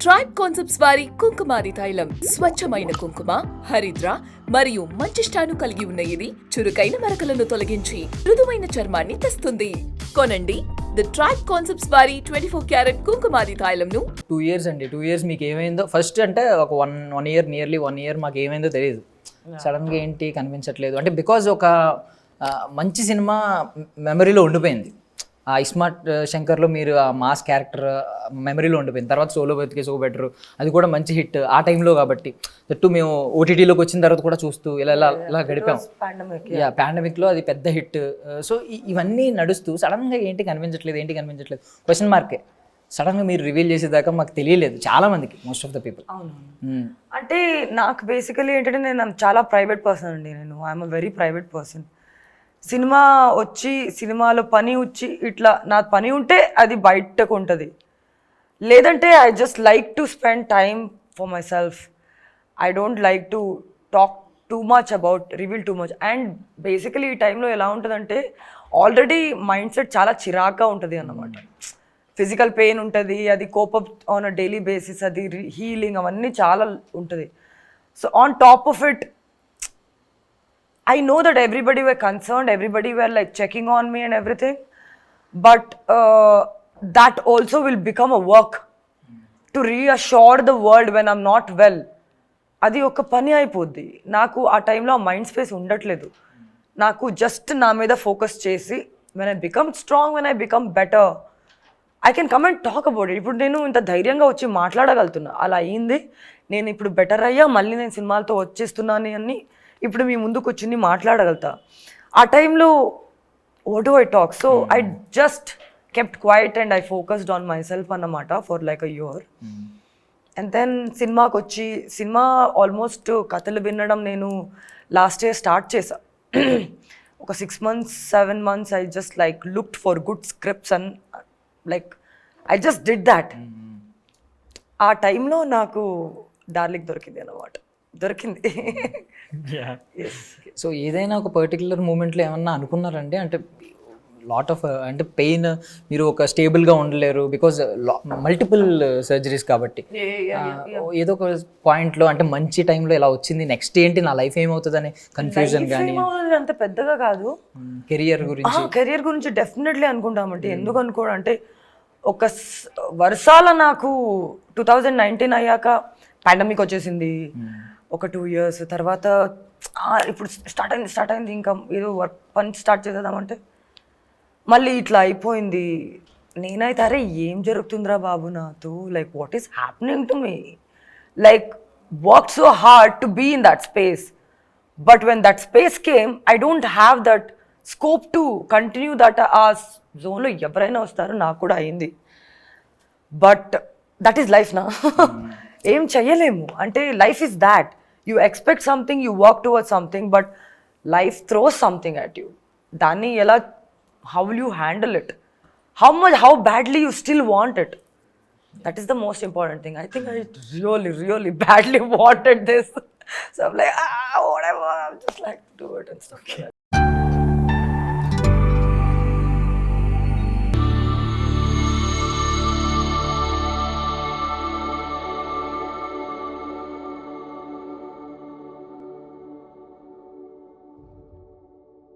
Tribe concepts వారి కుంకుమాది తైలం స్వచ్ఛమైన కుంకుమ హరిద్ర మరియు మంచిష్టాను కలిగి ఉన్న ఇది చురుకైన మరకలను తొలగించి మృదువైన చర్మాన్ని తెస్తుంది. కొనండి ది ట్రైబ్ కాన్సెప్ట్స్ వారి 24 క్యారెట్ కుంకుమాది తైలంను. 2 years అండి. 2 years మీకు ఏమైందో ఫస్ట్ అంటే ఒక వన్ ఇయర్ నియర్లీ 1 year మాకు ఏమైందో తెలియదు. సడన్గా ఏంటి కనిపించట్లేదు అంటే బికాజ్ ఒక మంచి సినిమా మెమరీలో ఉండిపోయింది. ఆ ఇస్మార్ట్ శంకర్లో మీరు ఆ మాస్ క్యారెక్టర్ మెమరీలో ఉండిపోయింది. తర్వాత సోలో బతికే సో బెటర్ అది కూడా మంచి హిట్ ఆ టైంలో కాబట్టి దట్టు మేము ఓటీటీలోకి వచ్చిన తర్వాత కూడా చూస్తూ ఇలా గడిపాం. పాండమిక్లో అది పెద్ద హిట్. సో ఇవన్నీ నడుస్తూ సడన్గా ఏంటి కనిపించట్లేదు క్వశ్చన్ మార్కే. సడన్గా మీరు రివీల్ చేసేదాకా మాకు తెలియలేదు చాలా మందికి, మోస్ట్ ఆఫ్ ద పీపుల్. అంటే నాకు బేసికలీ ఏంటంటే నేను చాలా ప్రైవేట్ పర్సన్ అండి. I'm a very private person. Cinema వచ్చి సినిమాలో పని వచ్చి ఇట్లా నా పని ఉంటే అది బయటకు ఉంటుంది, లేదంటే I just like to spend time for my self. I don't like to talk too much about reveal too much. And basically ఈ టైంలో ఎలా ఉంటుందంటే ఆల్రెడీ మైండ్ సెట్ చాలా చిరాగ్గా ఉంటుంది అన్నమాట. ఫిజికల్ పెయిన్ ఉంటుంది, అది cope up on a daily basis, అది హీలింగ్ అవన్నీ చాలా ఉంటుంది. So on top of it I know that everybody were concerned, everybody were like checking on me and everything, but that also will become a work to reassure the world when I'm not well. అది ఒక పని అయిపోద్ది. నాకు ఆ టైంలో ఆ mind space ఉండట్లేదు. నాకు జస్ట్ నా మీద ఫోకస్ చేసి when I become strong, when I become better, I can come and talk about it. ఇప్పుడు నేను ఇంత ధైర్యంగా వచ్చి మాట్లాడగలుగుతున్నా, అలా అయింది, నేను ఇప్పుడు బెటర్ అయ్యా, మళ్ళీ నేను సినిమాలతో వచ్చేస్తున్నాను అని ఇప్పుడు మీ ముందుకు వచ్చి మాట్లాడగలుగుతా. ఆ టైంలో what do I talk? So I just kept quiet and I focused on myself అన్నమాట for like a year. And then సినిమాకి వచ్చి సినిమా ఆల్మోస్ట్ కథలు వినడం నేను లాస్ట్ ఇయర్ స్టార్ట్ చేశా. ఒక 6 months 7 months I just like looked for good scripts and like I just did that. ఆ టైంలో నాకు డార్లింగ్ దొరికింది అన్నమాట. దొరికింది. సో ఏదైనా ఒక పర్టికులర్ మూమెంట్లో ఏమన్నా అనుకున్నారండి? అంటే లాట్ ఆఫ్ అంటే పెయిన్, మీరు ఒక స్టేబుల్గా ఉండలేరు బికాజ్ మల్టిపుల్ సర్జరీస్ కాబట్టి ఏదో ఒక పాయింట్లో అంటే మంచి టైంలో ఇలా వచ్చింది, నెక్స్ట్ ఏంటి నా లైఫ్ ఏమవుతుంది అనే కన్ఫ్యూజన్ కానీ. అంత పెద్దగా కాదు. కెరియర్ గురించి డెఫినెట్లీ అనుకుంటామంటే ఎందుకు అనుకోవడం అంటే ఒక వర్షాల నాకు 2019 అయ్యాక పాండమిక్ వచ్చేసింది. ఒక 2 years తర్వాత ఇప్పుడు స్టార్ట్ అయింది ఇంకా ఏదో వర్క్ పని స్టార్ట్ చేద్దామంటే మళ్ళీ ఇట్లా అయిపోయింది. నేనైతే అరే ఏం జరుగుతుందిరా బాబు నాతో, like what is happening to me, like work so hard to be in that space, but when that space came I don't have that scope to continue that. ఆ జోన్లో ఎవరైనా వస్తారు, నాకు కూడా అయింది. బట్ దట్ ఈస్ లైఫ్ నా. ఏం చెయ్యలేము అంటే life is that. You expect something, you work towards something, but life throws something at you. దాన్ని ఎలా, how will you handle it? How badly you still want it? That is the most important thing. I think I really badly wanted this. So I'm like, whatever, I'm just like, do it and stuff.